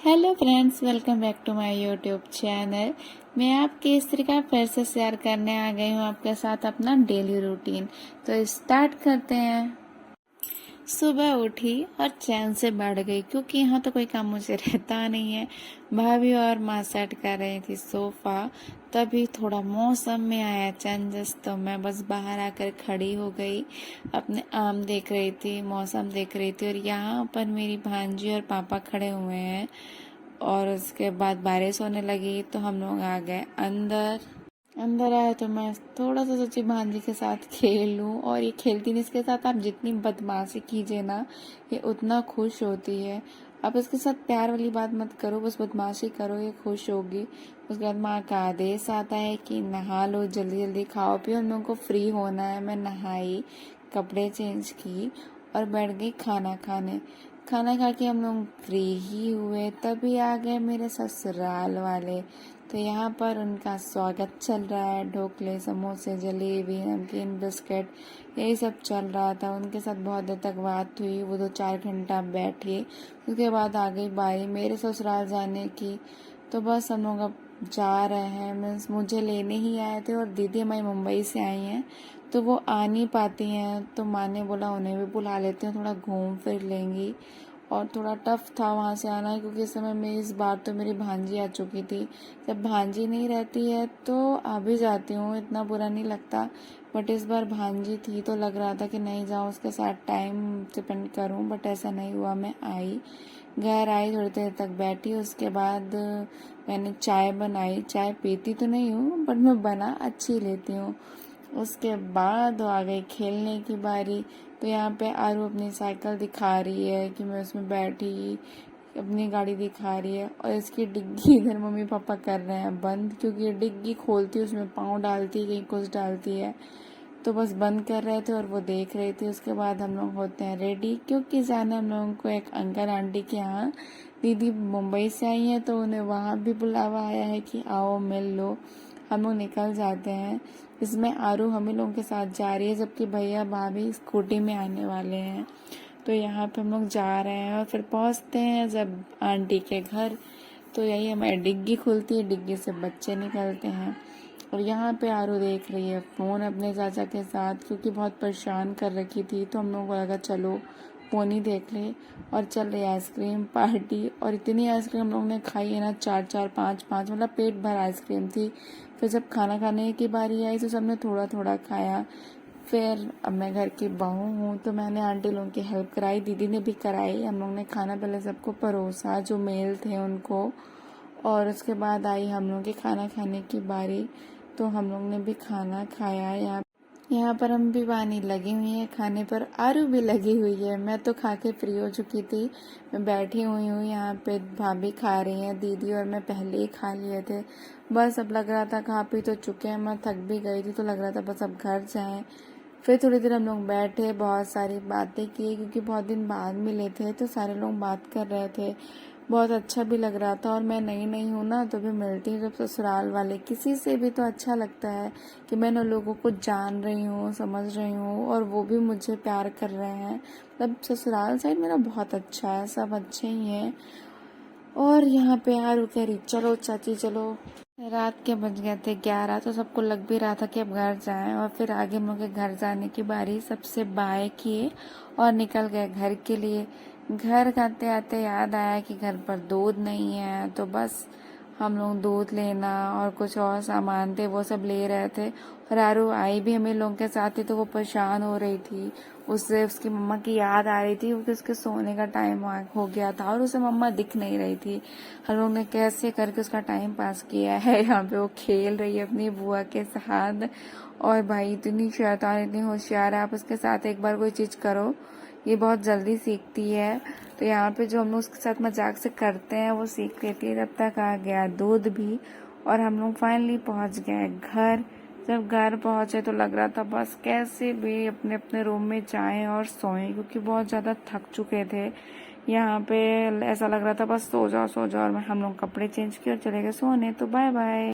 Hello friends, welcome back to my YouTube channel. मैं आपकी इस तरीका फिर से शेयर करने आ गई हूँ आपके साथ अपना डेली रूटीन। तो स्टार्ट करते हैं। सुबह उठी और चैन से बढ़ गई क्योंकि यहाँ तो कोई काम मुझे रहता नहीं है। भाभी और माँ सेट कर रही थी सोफा, तभी थोड़ा मौसम में आया चेंजेस तो मैं बस बाहर आकर खड़ी हो गई। अपने आम देख रही थी, मौसम देख रही थी और यहाँ पर मेरी भांजी और पापा खड़े हुए हैं। और उसके बाद बारिश होने लगी तो हम लोग आ गए अंदर। अंदर आए तो मैं थोड़ा सा सोची भांजी के साथ खेल लूं, और ये खेलती नहीं, इसके साथ आप जितनी बदमाशी कीजिए ना ये उतना खुश होती है। आप इसके साथ प्यार वाली बात मत करो, बस बदमाशी करो, ये खुश होगी। उसके बाद माँ का आदेश आता है कि नहा लो, जल्दी जल्दी खाओ पियो, हम लोगों को फ्री होना है। मैं नहाई, कपड़े चेंज की और बैठ गई खाना खाने। खाना खा के हम लोग फ्री ही हुए तभी आ गए मेरे ससुराल वाले। तो यहाँ पर उनका स्वागत चल रहा है, ढोकले, समोसे, जलेबी, नमकीन, बिस्किट, यही सब चल रहा था। उनके साथ बहुत देर तक बात हुई, वो 2-4 घंटा बैठे। उसके बाद आ गई बारी मेरे ससुराल जाने की। तो बस हम लोग अब जा रहे हैं। मीन्स मुझे लेने ही आए थे और दीदी हमारी मुंबई से आई हैं तो वो आ नहीं पाती हैं, तो माँ ने बोला उन्हें भी बुला लेते हैं, थोड़ा घूम फिर लेंगी। और थोड़ा टफ था वहाँ से आना क्योंकि इस समय में इस बार तो मेरी भांजी आ चुकी थी। जब भांजी नहीं रहती है तो आ भी जाती हूँ, इतना बुरा नहीं लगता। बट इस बार भांजी थी तो लग रहा था कि नहीं जाऊँ, उसके साथ टाइम स्पेंड करूँ, बट ऐसा नहीं हुआ। मैं आई, घर आई, थोड़ी देर तक बैठी। उसके बाद मैंने चाय बनाई। चाय पीती तो नहीं हूँ बट मैं बना अच्छी लेती हूँ। उसके बाद आ गई खेलने की बारी। तो यहाँ पे आरू अपनी साइकिल दिखा रही है कि मैं उसमें बैठी, अपनी गाड़ी दिखा रही है। और इसकी डिग्गी इधर मम्मी पापा कर रहे हैं बंद, क्योंकि ये डिग्गी खोलती है, उसमें पाँव डालती है, कहीं कुछ डालती है। तो बस बंद कर रहे थे और वो देख रही थी। उसके बाद हम लोग होते हैं रेडी क्योंकि जाना हम लोगों को एक अंकल आंटी के यहाँ। दीदी मुंबई से आई हैं तो उन्हें वहाँ भी बुलावा आया है कि आओ मिल लो। हम लोग निकल जाते हैं। इसमें आरू हम ही लोगों के साथ जा रही है, जबकि भैया भाभी स्कूटी में आने वाले हैं। तो यहाँ पे हम लोग जा रहे हैं और फिर पहुँचते हैं जब आंटी के घर। तो यही हमारी डिग्गी खुलती है, डिग्गी से बच्चे निकलते हैं। और यहाँ पे आरू देख रही है फ़ोन अपने चाचा के साथ, क्योंकि बहुत परेशान कर रखी थी। तो हम लोगों को लगा चलो फ़ोन ही देख ले। और चल रही आइसक्रीम पार्टी, और इतनी आइसक्रीम हम लोगों ने खाई है ना, 4-4, 5-5, मतलब पेट भर आइसक्रीम थी। फिर जब खाना खाने की बारी आई तो सबने थोड़ा थोड़ा खाया। फिर अब मैं घर की बहू हूँ तो मैंने आंटी लोगों की हेल्प कराई, दीदी ने भी कराई। हम लोग ने खाना पहले सबको परोसा जो मेल थे उनको, और उसके बाद आई हम लोग के खाना खाने की बारी। तो हम लोग ने भी खाना खाया। यहाँ पर हम भी वानी लगी हुई है खाने पर, आरू भी लगी हुई है। मैं तो खा के फ्री हो चुकी थी, मैं बैठी हुई हूँ यहाँ पे। भाभी खा रही हैं, दीदी और मैं पहले ही खा लिए थे। बस अब लग रहा था खा पी तो चुके हैं, मैं थक भी गई थी तो लग रहा था बस अब घर जाएं। फिर थोड़ी देर हम लोग बैठे, बहुत सारी बातें की क्योंकि बहुत दिन बाद मिले थे तो सारे लोग बात कर रहे थे। बहुत अच्छा भी लग रहा था। और मैं नई नई हूँ ना, तो भी मिलती हूँ जब ससुराल वाले किसी से भी तो अच्छा लगता है कि मैं उन लोगों को जान रही हूँ, समझ रही हूँ और वो भी मुझे प्यार कर रहे हैं। मतलब ससुराल साइड मेरा बहुत अच्छा है, सब अच्छे ही हैं। और यहाँ पे यार कह रही चलो चाची चलो। रात के बज गए थे 11, तो सबको लग भी रहा था कि अब घर जाएं। और फिर आगे हम लोग के घर जाने की बारी, सबसे बाय किए और निकल गए घर के लिए। घर आते आते याद आया कि घर पर दूध नहीं है, तो बस हम लोग दूध लेना और कुछ और सामान थे वो सब ले रहे थे। और आरू आई भी हमें लोगों के साथ थी तो वो परेशान हो रही थी। उससे उसकी मम्मा की याद आ रही थी क्योंकि उसके सोने का टाइम हो गया था और उसे मम्मा दिख नहीं रही थी। हम लोग ने कैसे करके उसका टाइम पास किया है। यहाँ पे वो खेल रही है अपनी बुआ के साथ। और भाई इतनी शैतान, इतनी होशियार है, आप उसके साथ एक बार कोई चीज करो ये बहुत जल्दी सीखती है। तो यहाँ पे जो हम लोग उसके साथ मजाक से करते हैं वो सीख लेती है। तब तक आ गया दूध भी और हम लोग फाइनली पहुंच गए घर। जब घर पहुंचे तो लग रहा था बस कैसे भी अपने अपने रूम में जाएं और सोएं, क्योंकि बहुत ज़्यादा थक चुके थे। यहाँ पे ऐसा लग रहा था बस सो जाओ सो जाओ। और हम लोग कपड़े चेंज किए और चले गए सोने। तो बाय बाय।